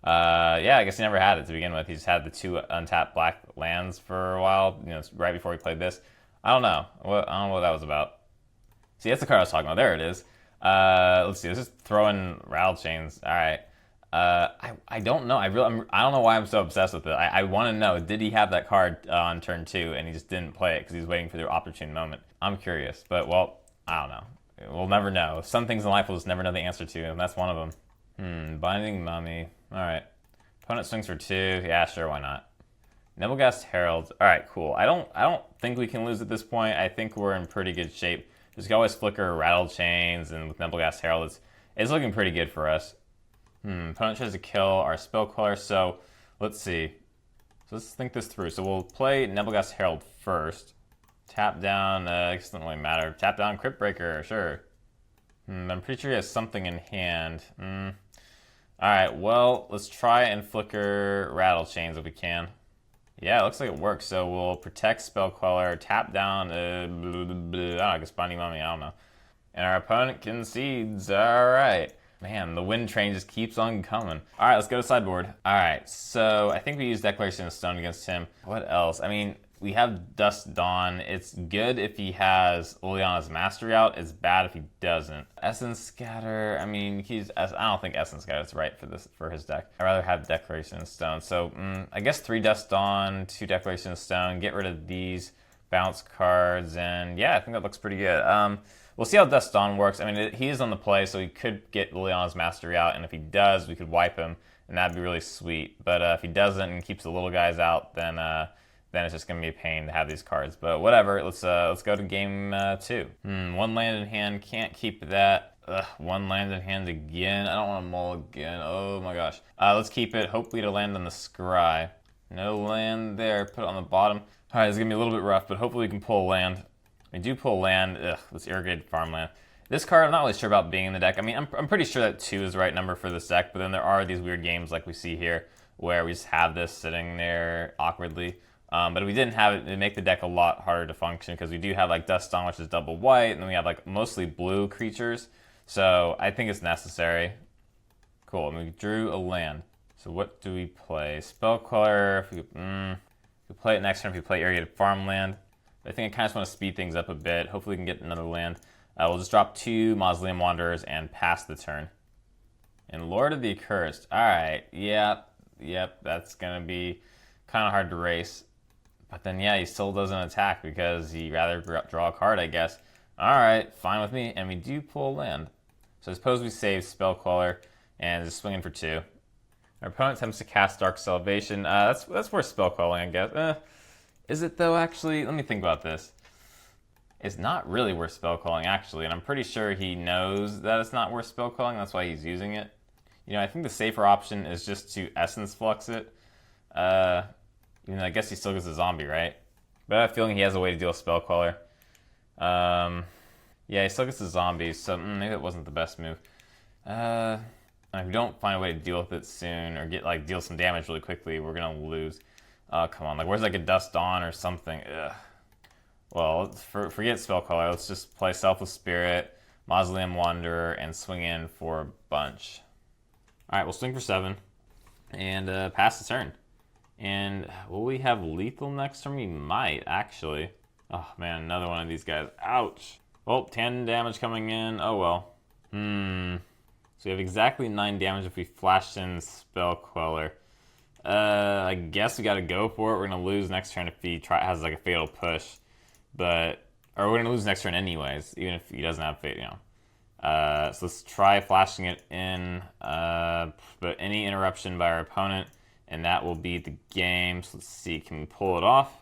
Yeah, I guess he never had it to begin with. He just had the 2 untapped black lands for a while, right before he played this. I don't know. I don't know what that was about. See, that's the card I was talking about. There it is. Let's see. Let's just throw in Rattlechains. All right. I don't know. I don't know why I'm so obsessed with it. I want to know, did he have that card on turn 2 and he just didn't play it because he was waiting for the opportune moment? I'm curious, but well, I don't know. We'll never know. Some things in life we'll just never know the answer to, and that's one of them. Binding Mummy. Alright. Opponent swings for 2. Yeah, sure, why not? Nebelgast Herald. Alright, cool. I don't think we can lose at this point. I think we're in pretty good shape. Just always flicker Rattlechains, and with Nebelgast Herald, it's looking pretty good for us. Opponent tries to kill our Spell Queller, so let's see. So let's think this through. So we'll play Nebelgast Herald first. Tap down, I guess it doesn't really matter. Tap down Crypt Breaker, sure. I'm pretty sure he has something in hand. Alright, well, let's try and flicker Rattlechains if we can. Yeah, it looks like it works. So we'll protect Spell Queller, tap down, I don't know, I guess Binding Mummy, I don't know. And our opponent concedes. Alright. Man, the wind train just keeps on coming. Alright, let's go to sideboard. Alright, so I think we use Declaration of Stone against him. What else? I mean, we have Dusk Dawn. It's good if he has Liliana's Mastery out. It's bad if he doesn't. Essence Scatter. I mean, I don't think Essence Scatter is right for his deck. I'd rather have Declaration of Stone. So I guess 3 Dusk Dawn, 2 Declaration of Stone. Get rid of these bounce cards, and yeah, I think that looks pretty good. We'll see how Dusk Dawn works. I mean, he is on the play, so he could get Liliana's Mastery out, and if he does, we could wipe him, and that'd be really sweet. But if he doesn't and keeps the little guys out, then it's just going to be a pain to have these cards. But whatever, let's go to game 2. 1 land in hand, can't keep that. 1 land in hand again. I don't want to mull again. Oh my gosh. Let's keep it. Hopefully to land on the scry. No land there. Put it on the bottom. All right, it's going to be a little bit rough, but hopefully we can pull land. We do pull land. Let's Irrigated Farmland. This card, I'm not really sure about being in the deck. I mean, I'm pretty sure that 2 is the right number for this deck, but then there are these weird games like we see here where we just have this sitting there awkwardly. But if we didn't have it, it'd make the deck a lot harder to function because we do have like Dusk Dawn, which is double white, and then we have like mostly blue creatures. So I think it's necessary. Cool, and we drew a land. So what do we play? Spell Queller, if we play it next turn if we play Irrigated Farmland. But I think I kind of just want to speed things up a bit. Hopefully we can get another land. We'll just drop 2 Mausoleum Wanderers and pass the turn. And Lord of the Accursed. Alright, yep, that's going to be kind of hard to race. But then, yeah, he still doesn't attack because he'd rather draw a card, I guess. Alright, fine with me. And we do pull land. So I suppose we save Spell Queller and just swinging for 2. Our opponent attempts to cast Dark Salvation. That's worth Spell Quelling, I guess. Is it though, actually? Let me think about this. It's not really worth Spell Quelling, actually, and I'm pretty sure he knows that it's not worth Spell Quelling, that's why he's using it. You know, I think the safer option is just to Essence Flux it. You know, I guess he still gets a zombie, right? But I have a feeling he has a way to deal with Spell Queller. Yeah, he still gets a zombie, so maybe it wasn't the best move. If we don't find a way to deal with it soon, or deal some damage really quickly, we're gonna lose. Come on, where's a Dust Dawn or something? Ugh. Well, forget Spell Queller. Let's just play Selfless Spirit, Mausoleum Wanderer, and swing in for a bunch. All right, we'll swing for 7 and pass the turn. And will we have lethal next turn? We might, actually. Oh man, another one of these guys. Ouch. Well, 10 damage coming in. Oh well. So we have exactly 9 damage if we flash in Spell Queller. I guess we gotta go for it. We're gonna lose next turn if he has a fatal push. Or we're gonna lose next turn anyways, even if he doesn't have fate, you know. So let's try flashing it in, but any interruption by our opponent, and that will be the game. So let's see, can we pull it off?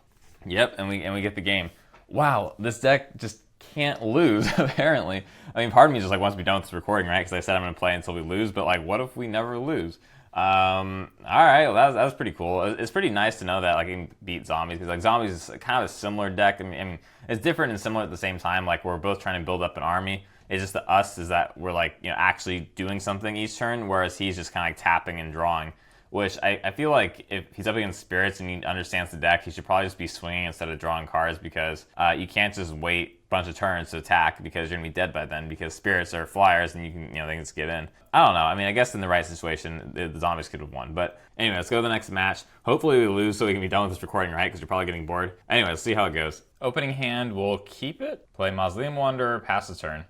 Yep, and we get the game. Wow, this deck just can't lose, apparently. I mean, part of me just wants to be done with this recording, right? Because I said I'm going to play until we lose, but what if we never lose? All right, well, that was pretty cool. It's pretty nice to know that I can beat zombies, because zombies is kind of a similar deck. I mean, it's different and similar at the same time. We're both trying to build up an army. It's just that we're actually doing something each turn, whereas he's just kind of tapping and drawing. Which I feel like if he's up against spirits and he understands the deck, he should probably just be swinging instead of drawing cards, because you can't just wait a bunch of turns to attack, because you're gonna be dead by then, because spirits are flyers and they can just get in. I don't know. I mean, I guess in the right situation, the zombies could have won. But anyway, let's go to the next match. Hopefully we lose so we can be done with this recording, right? Because you're probably getting bored. Anyway, let's see how it goes. Opening hand, we'll keep it. Play Mausoleum Wanderer, pass the turn.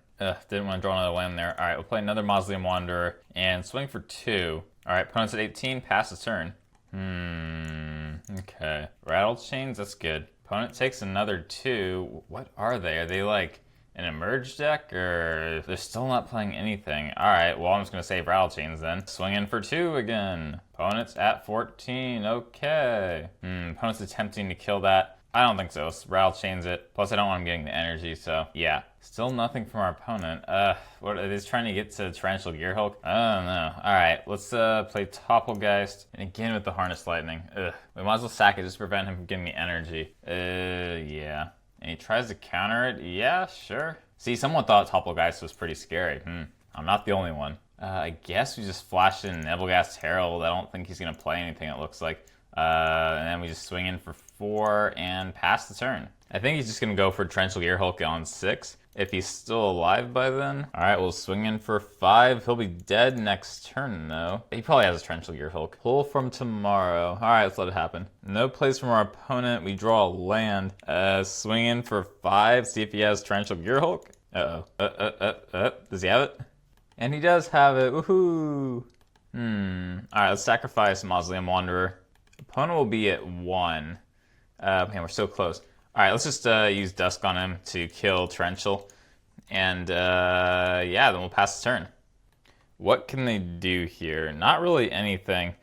Didn't want to draw another land there. All right, we'll play another Mausoleum Wanderer and swing for 2. All right, opponent's at 18, pass the turn. Okay. Rattlechains, that's good. Opponent takes another 2. What are they? Are they an emerge deck, or they're still not playing anything? All right, well, I'm just going to save Rattlechains then. Swing in for 2 again. Opponent's at 14, okay. Opponent's attempting to kill that. I don't think so. Let's Rattlechains it. Plus, I don't want him getting the energy, so yeah. Still nothing from our opponent. What are they trying to get to Torrential Gearhulk? I don't know. Alright, let's play Topplegeist. And again with the Harness Lightning. We might as well sack it just to prevent him from getting the energy. Yeah. And he tries to counter it? Yeah, sure. See, someone thought Topplegeist was pretty scary. I'm not the only one. I guess we just flash in Nebelgast Herald. I don't think he's going to play anything, it looks like. And then we just swing in for 4 and pass the turn. I think he's just going to go for Torrential Gearhulk on 6. If he's still alive by then. Alright, we'll swing in for 5. He'll be dead next turn, though. He probably has a Torrential Gearhulk. Pull from tomorrow. Alright, let's let it happen. No plays from our opponent. We draw a land. Swing in for 5. See if he has Torrential Gearhulk. Does he have it? And he does have it. Woohoo! Alright, let's sacrifice Mausoleum Wanderer. Opponent will be at 1. Man, we're so close. Alright, let's just use Dusk on him to kill Torrential. And yeah, then we'll pass the turn. What can they do here? Not really anything.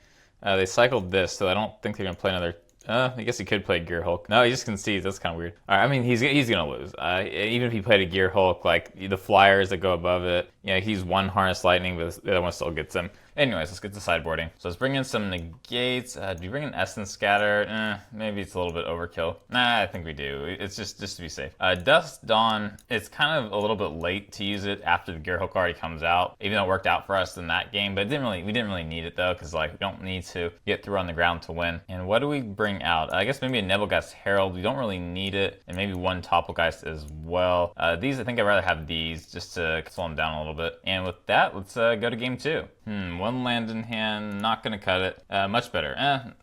They cycled this, so I don't think they're going to play another... I guess he could play Gearhulk. No, he just concedes. That's kind of weird. Alright, I mean, he's going to lose. Even if he played a Gearhulk, the flyers that go above it, he's 1 Harness Lightning, but the other one still gets him. Anyways, let's get to sideboarding. So let's bring in some negates. Do we bring in Essence Scatter? Maybe it's a little bit overkill. Nah, I think we do. It's just to be safe. Dusk Dawn, it's kind of a little bit late to use it after the Gearhulk already comes out, even though it worked out for us in that game. But we didn't really need it though, because we don't need to get through on the ground to win. And what do we bring out? I guess maybe a Nebelgast Herald. We don't really need it, and maybe 1 Topplegeist as well. These, I think I'd rather have these just to slow them down a little bit. And with that, let's go to game 2. 1 land in hand, not gonna cut it. Much better.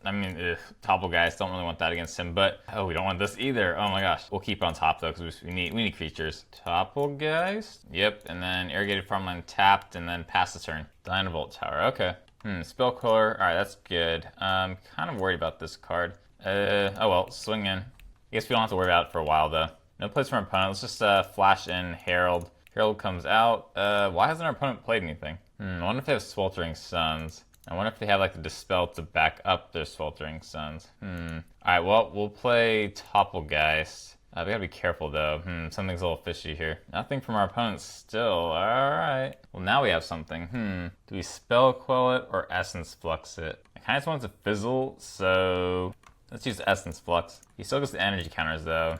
I mean, Topplegeist, don't really want that against him, but we don't want this either. Oh my gosh. We'll keep it on top though, because we need creatures. Topplegeist. Yep, and then Irrigated Farmland tapped, and then pass the turn. Dynavolt Tower. Okay. Spell Queller. All right, that's good. I'm kind of worried about this card. Oh well, swing in. I guess we don't have to worry about it for a while though. No place for our opponent. Let's just flash in Herald. Herald comes out. Why hasn't our opponent played anything? I wonder if they have Sweltering Suns. I wonder if they have like the Dispel to back up their Sweltering Suns. Alright, well, we'll play Topplegeist. We gotta be careful though. Something's a little fishy here. Nothing from our opponent still. Alright. Well, now we have something. Do we Spell Quell it or Essence Flux it? I kinda just want it to fizzle, so let's use Essence Flux. He still gets the energy counters though.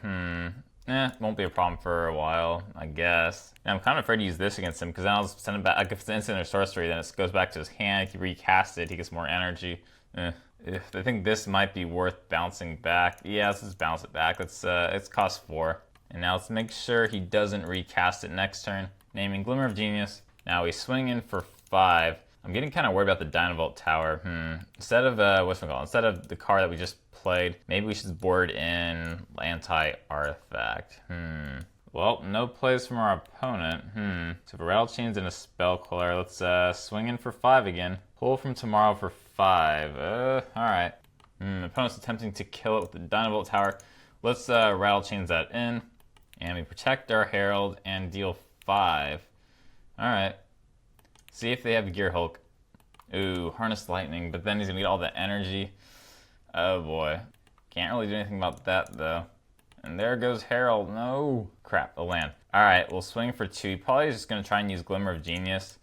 Won't be a problem for a while, I guess. And I'm kind of afraid to use this against him because then I'll just send it back. Like if it's an instant or sorcery, then it goes back to his hand. If you recast it, he gets more energy. I think this might be worth bouncing back. Yeah, let's just bounce it back. It's cost 4. And now let's make sure he doesn't recast it next turn. Naming Glimmer of Genius. Now we swing in for 5. I'm getting kind of worried about the Dynavolt Tower. Instead of instead of the card that we just played, maybe we should board in anti-artifact. Well, no plays from our opponent. So for Rattlechains and a Spell Queller, let's swing in for 5 again. Pull from tomorrow for 5. Alright. Opponent's attempting to kill it with the Dynavolt Tower. Let's Rattlechains that in. And we protect our Herald and deal 5. Alright. See if they have Gear Hulk. Ooh, Harness Lightning, but then he's gonna get all the energy. Oh boy. Can't really do anything about that though. And there goes Herald. No. Crap, a land. Alright, we'll swing for 2. Probably just gonna try and use Glimmer of Genius,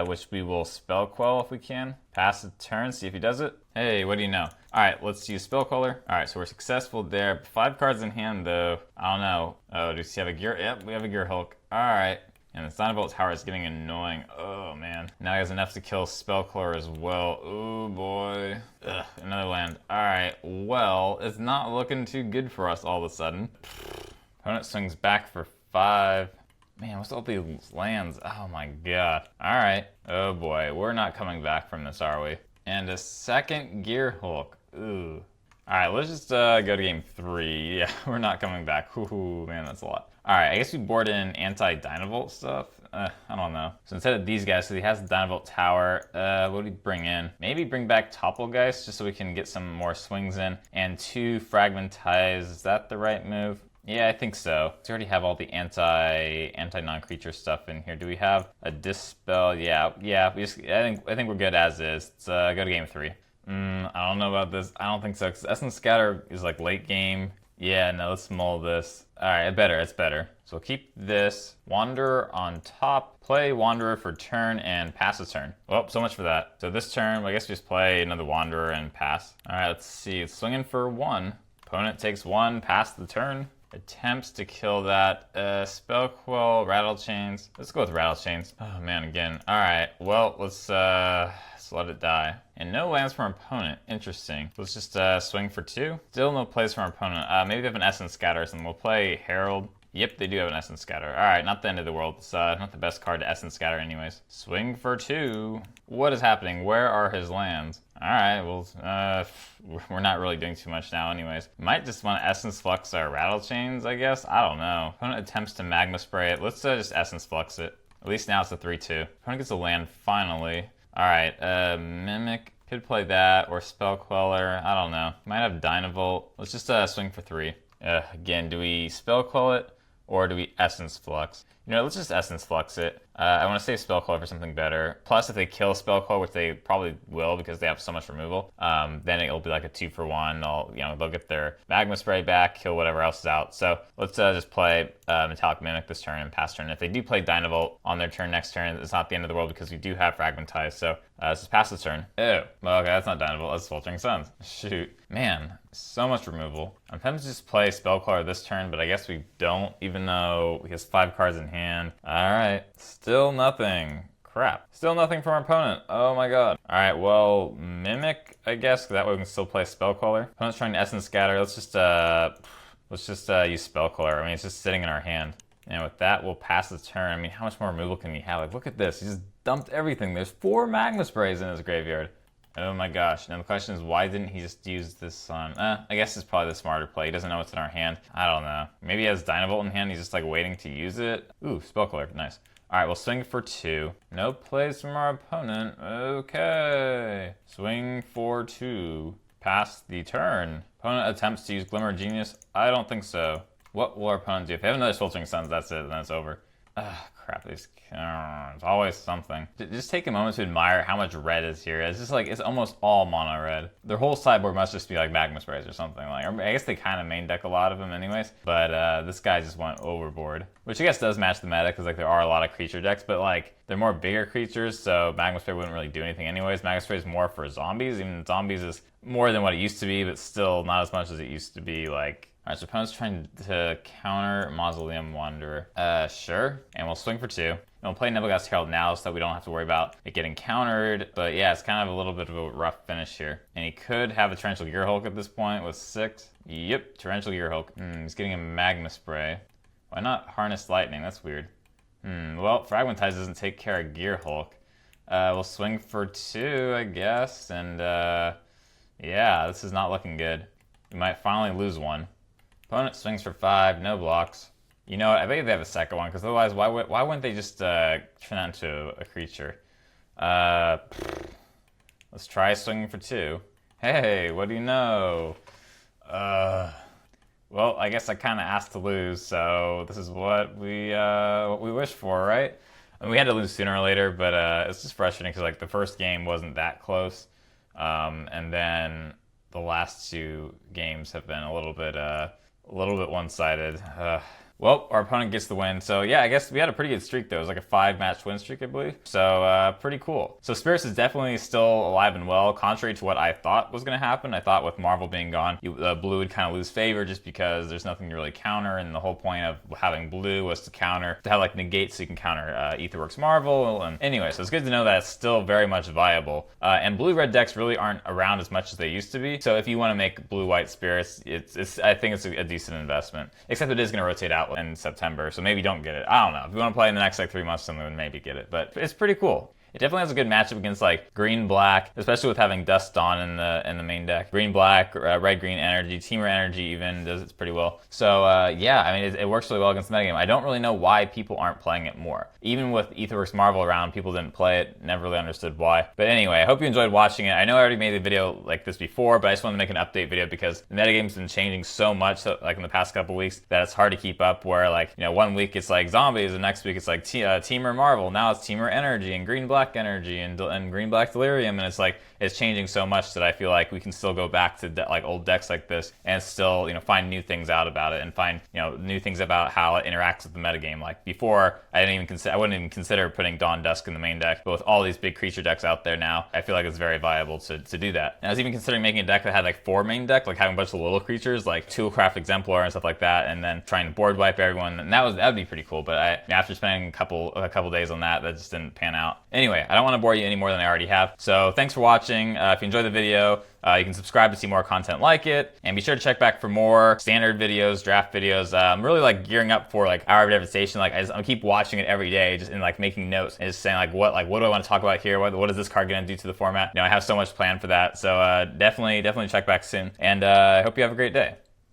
which we will Spell Quell if we can. Pass the turn, see if he does it. Hey, what do you know? Alright, let's use Spell Queller. Alright, so we're successful there. 5 cards in hand though. I don't know. Oh, do we have a Gear? Yep, we have a Gear Hulk. Alright. And the Dynavolt Tower is getting annoying. Oh man. Now he has enough to kill Spell Queller as well. Oh boy. Ugh, another land. Alright, well, it's not looking too good for us all of a sudden. Opponent swings back for 5. Man, what's all these lands? Oh my god. Alright. Oh boy, we're not coming back from this, are we? And a second Gear Hulk. Ooh. Alright, let's just go to game 3. Yeah, we're not coming back. Ooh, man, that's a lot. Alright, I guess we board in anti-Dynavolt stuff. I don't know. So instead of these guys, so he has the Dynavolt Tower, what do we bring in? Maybe bring back Topplegeist just so we can get some more swings in. And 2 Fragmentize. Is that the right move? Yeah, I think so. We already have all the anti-non-creature stuff in here. Do we have a Dispel? Yeah. I think we're good as is. Let's go to game 3. I don't know about this. I don't think so, because Essence Scatter is like late game. Yeah, no, let's mull this. Alright, it's better. So we'll keep this. Wanderer on top. Play Wanderer for turn and pass the turn. Well, so much for that. So this turn, I guess we just play another Wanderer and pass. Alright, let's see. It's swinging for 1. Opponent takes 1, pass the turn. Attempts to kill that. Spell Quell, Rattlechains. Let's go with Rattlechains. Oh man, again. Alright, well, let's let it die. And no lands from our opponent. Interesting. Let's just swing for 2. Still no plays from our opponent. Maybe they have an Essence Scatter or something. We'll play Herald. Yep, they do have an Essence Scatter. Alright, not the end of the world. It's not the best card to Essence Scatter anyways. Swing for 2. What is happening? Where are his lands? Alright, well, we're not really doing too much now anyways. Might just want to Essence Flux our Rattlechains, I guess? I don't know. Opponent attempts to Magma Spray it. Let's just Essence Flux it. At least now it's a 3-2. Opponent gets a land finally. Alright, Mimic. Could play that, or Spell Queller. I don't know. Might have Dynavolt. Let's just swing for 3. Again, do we Spell Quell it, or do we Essence Flux? You know, let's just Essence Flux it. I want to save Spell Queller for something better. Plus, if they kill Spell Queller, which they probably will because they have so much removal, then it'll be like a 2-for-1. They'll get their Magma Spray back, kill whatever else is out. So let's just play Metallic Mimic this turn and pass turn. If they do play Dynavolt on their turn next turn, it's not the end of the world because we do have Fragmentize. So let's just pass the turn. Oh, well, okay, that's not Dynavolt. That's Sweltering Suns. Shoot. Man, so much removal. I'm tempted to just play Spell Queller this turn, but I guess we don't, even though he has 5 cards in hand. Alright. Still nothing. Crap. Still nothing from our opponent. Oh my god. Alright, well, Mimic, I guess, because that way we can still play Spell Queller. Opponent's trying to Essence Scatter. Let's just use Spell Queller. I mean, it's just sitting in our hand. And with that, we'll pass the turn. I mean, how much more removal can he have? Like, look at this. He just dumped everything. There's 4 Magma Sprays in his graveyard. Oh my gosh. Now the question is, why didn't he just use this on... I guess it's probably the smarter play. He doesn't know what's in our hand. I don't know. Maybe he has Dynavolt in hand. He's just like waiting to use it. Ooh, Spell Queller. Nice. Alright, we'll swing for 2. No plays from our opponent. Okay. Swing for 2. Pass the turn. Opponent attempts to use Glimmer Genius. I don't think so. What will our opponent do? If they have another Sweltering Suns, that's it. Then it's over. Crap, it's always something. Just take a moment to admire how much red is here. It's just like, it's almost all mono red. Their whole sideboard must just be like magma sprays or something. Like, I guess they kind of main deck a lot of them anyways, but this guy just went overboard. Which I guess does match the meta, because like there are a lot of creature decks, but like they're more bigger creatures, so magma spray wouldn't really do anything anyways. Magma spray is more for zombies. Even zombies is more than what it used to be, but still not as much as it used to be. Like, alright, so opponent's trying to counter Mausoleum Wanderer. Sure. And we'll swing for 2. And we'll play Nebelgast Herald now so that we don't have to worry about it getting countered. But yeah, it's kind of a little bit of a rough finish here. And he could have a Torrential Gearhulk at this point with 6. Yep, Torrential Gearhulk. He's getting a Magma Spray. Why not Harness Lightning? That's weird. Well, Fragmentize doesn't take care of Gearhulk. We'll swing for 2, I guess. And yeah, this is not looking good. We might finally lose one. Opponent swings for 5, no blocks. You know what, I bet they have a second one, because otherwise, why wouldn't they just turn that into a creature? Let's try swinging for 2. Hey, what do you know? Well, I guess I kind of asked to lose, so this is what we wish for, right? I mean, we had to lose sooner or later, but it's just frustrating because like the first game wasn't that close, and then the last 2 games have been a little bit one-sided. Well, our opponent gets the win. So yeah, I guess we had a pretty good streak though. It was like a 5-match win streak, I believe. So pretty cool. So Spirits is definitely still alive and well, contrary to what I thought was going to happen. I thought with Marvel being gone, blue would kind of lose favor just because there's nothing to really counter, and the whole point of having blue was to have like negate so you can counter Aetherworks Marvel. And anyway, so it's good to know that it's still very much viable. And blue-red decks really aren't around as much as they used to be. So if you want to make blue-white Spirits, I think it's a decent investment. Except it is going to rotate out in September, so maybe don't get it. I don't know. If you want to play in the next like 3 months, then maybe get it. But it's pretty cool. It definitely has a good matchup against like green-black, especially with having Dusk Dawn in the main deck. Green-black, red-green energy, Temur energy even does it pretty well. So yeah, I mean it works really well against the metagame. I don't really know why people aren't playing it more. Even with Aetherworks Marvel around, people didn't play it. Never really understood why. But anyway, I hope you enjoyed watching it. I know I already made a video like this before, but I just wanted to make an update video because the metagame's been changing so much, like in the past couple weeks, that it's hard to keep up. Where like, you know, one week it's like zombies, the next week it's like Temur Marvel. Now it's Temur energy and green-black energy and green-black delirium, and it's like it's changing so much that I feel like we can still go back to like old decks like this and still, you know, find new things out about it and find, you know, new things about how it interacts with the metagame. Like before, I wouldn't even consider putting Dawn Dusk in the main deck, but with all these big creature decks out there now, I feel like it's very viable to do that. And I was even considering making a deck that had like 4 main deck, like having a bunch of little creatures like Toolcraft Exemplar and stuff like that, and then trying to board wipe everyone, and that would be pretty cool. But after spending a couple days on that just didn't pan out. Anyway, I don't want to bore you any more than I already have. So thanks for watching. If you enjoyed the video, you can subscribe to see more content like it, and be sure to check back for more standard videos, draft videos. I'm really like gearing up for like Hour of Devastation. Like I keep watching it every day, just in like making notes and just saying like what do I want to talk about here? What is this card gonna do to the format? You know, I have so much planned for that. So definitely check back soon, and I hope you have a great day.